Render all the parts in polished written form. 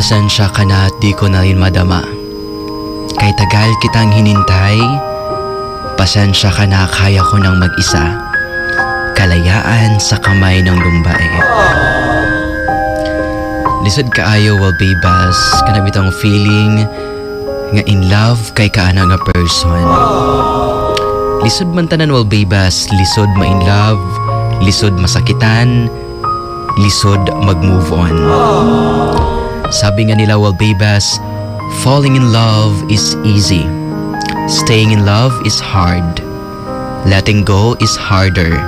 Pasensya ka na at di ko na rin madama. Kay tagal kitang hinintay, pasensya ka na kaya ko nang mag-isa. Kalayaan sa kamay ng lumbay. Lisod kaayo wal baybas, kanabitang feeling nga in love kay kaana nga person. Lisod man tanan wal baybas, lisod ma in love, lisod masakitan, lisod mag-move on. Sabi nga nila wal baybas, falling in love is easy. Staying in love is hard. Letting go is harder.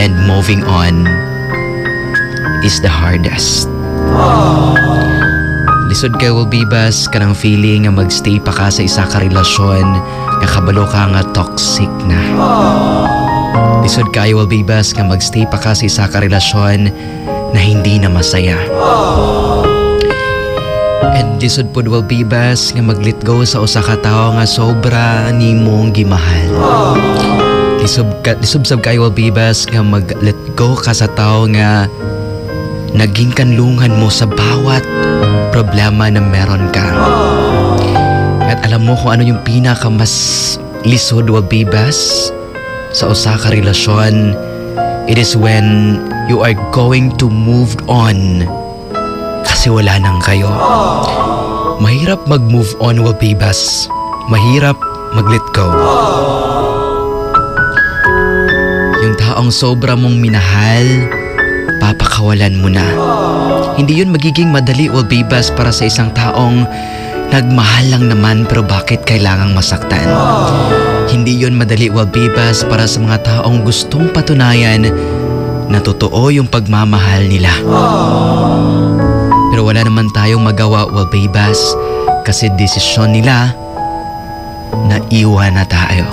And moving on is the hardest. Lisod kay wal baybas kanang feeling nga magstay pa ka sa isa ka relasyon nga kabalo ka nga toxic na. Lisod kay wal baybas nga magstay pa ka sa isa ka relasyon na hindi na masaya. And lisod pod wal baybas nga mag-let go sa usa ka tawo nga sobra nimong gimahal. Lisod sab kay wal baybas nga mag-let go ka sa tawo nga naging kanlungan mo sa bawat problema na meron ka. At alam mo kung ano yung pinaka mas lisod wal baybas sa usa ka relasyon, it is when you are going to move on kasi wala nang kayo. Mahirap mag-move on wal baybas. Mahirap mag-let go. Yung taong sobra mong minahal, papakawalan mo na. Hindi yun magiging madali wal baybas para sa isang taong nagmahal lang naman pero bakit kailangang masaktan. Hindi yun madali wal baybas para sa mga taong gustong patunayan na totoo yung pagmamahal nila. Pero wala naman tayong magawa wal baybas kasi desisyon nila na iwan na tayo.